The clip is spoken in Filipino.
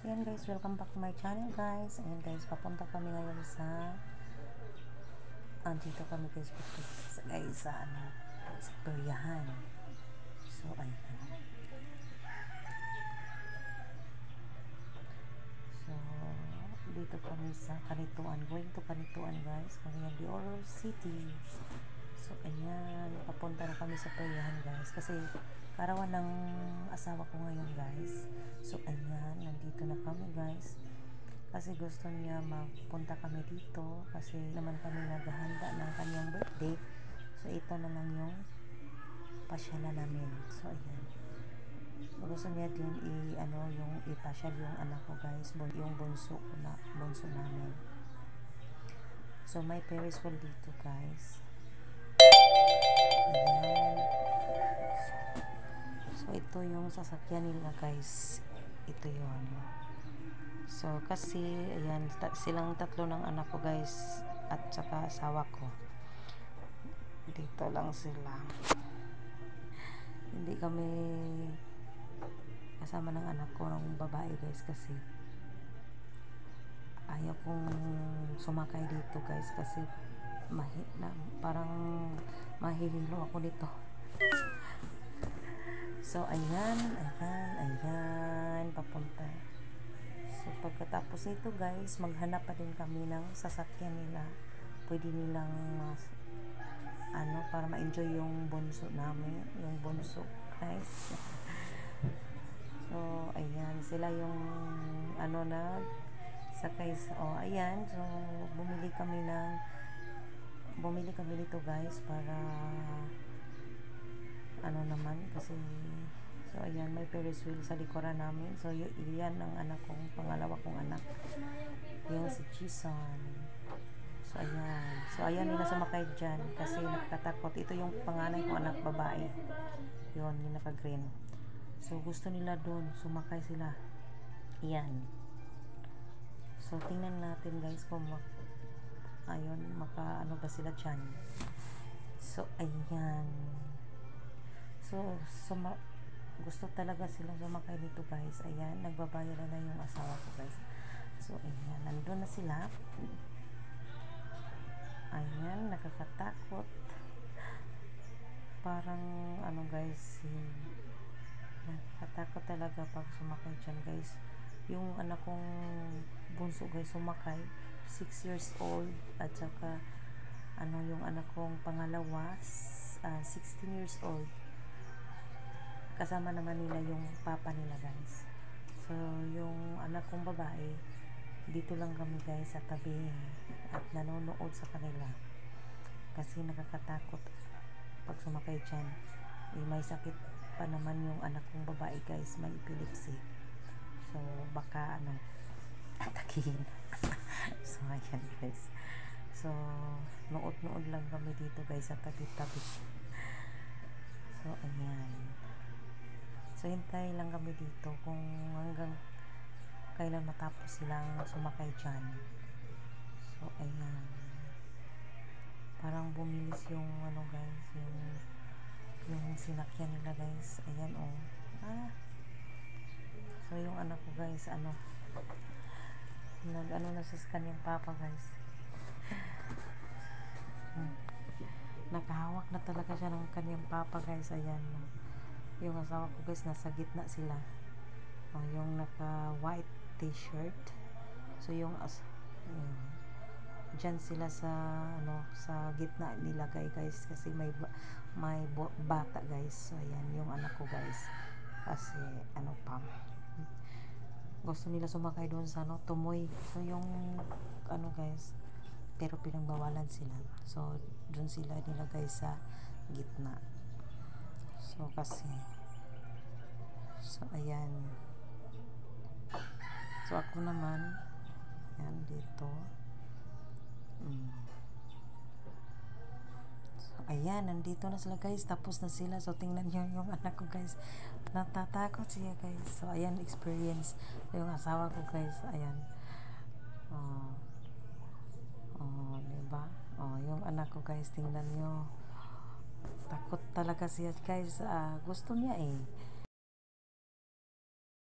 So yan guys, welcome back to my channel guys. Ayan guys, papunta kami ngayon sa dito kami guys sa peryahan. So ayan. So dito kami sa Kanituan, going to Kanituan guys, Cagayan de Oro City. So ayan, papunta na kami sa peryahan guys kasi karawan ng asawa ko ngayon guys. So ayan, nandito na kami guys kasi gusto niya magpunta kami dito kasi naman kami naghahanda ng kanyang birthday. So ito na lang yung pasyalan namin. So ayan, gusto niya din yung ipasyal yung anak ko guys, yung bunso namin. So may Ferris wheel dito guys. Ayan. So ito yung sasakyan nila guys. Ito yun. So kasi ayan, silang tatlo ng anak ko guys at saka asawa ko. Dito lang sila. Hindi kami kasama ng anak ko ng babae guys kasi ayaw kong sumakay dito guys kasi parang mahihilo ako dito. So ayan, papunta. So pagkatapos nito guys, maghanap pa din kami ng sasakyan nila. Pwede nilang para ma-enjoy yung bunso namin, yung bunso guys. So ayan, sila yung sakay. Ayan, so bumili kami nito guys para kasi so ayan, may Ferris wheel sa likuran namin. So iyan ang pangalawa kong anak, yung si Chison. So ayan nila sumakay dyan kasi nakatakot. Ito yung panganay kong anak babae, yun yung naka green. So gusto nila doon sumakay sila. Iyan, so tingnan natin guys kung ba sila dyan. So ayan, so gusto talaga silang sumakay dito guys. Ayan, nagbabayad na yung asawa ko guys. So ayan, nandun na sila. Ayan, nakakatakot. Parang guys, nakakatakot talaga pag sumakay dyan guys. Yung anak kong bunso guys sumakay, 6 years old, at saka yung anak kong pangalawa 16 years old. Kasama naman nila yung papa nila guys. So yung anak kong babae, dito lang kami guys sa tabi at nanonood sa kanila kasi nakakatakot pag sumakay dyan. May sakit pa naman yung anak kong babae guys, may epilepsy. So baka atakihin. So ayan guys, so nood lang kami dito guys sa tabi-tabi. So ayan, so hintay lang kami dito kung hanggang kailan matapos silang sumakay dyan. So ayan, parang bumilis yung guys, yung sinakyan nila guys. Ayan so yung anak ko guys na sa kanyang papa guys. Nakahawak na talaga siya ng kanyang papa guys. Ayan, yung asawa ko guys nasa gitna sila. Yung naka white t-shirt. So yung dyan sila sa gitna nilagay guys kasi may bata guys. So ayan yung anak ko guys kasi gusto nila sumakay doon sa Tumoy. So yung guys, pero pinagbawalan sila. So doon sila nilagay sa gitna. So ayan. So ako naman yan dito. So ayan, nandito na sila guys, tapos na sila. So tingnan nyo yung anak ko guys, natatakot siya guys. So ayan, experience yung asawa ko guys. Ayan, diba? Yung anak ko guys, tingnan nyo, takot talaga siya guys. Gusto niya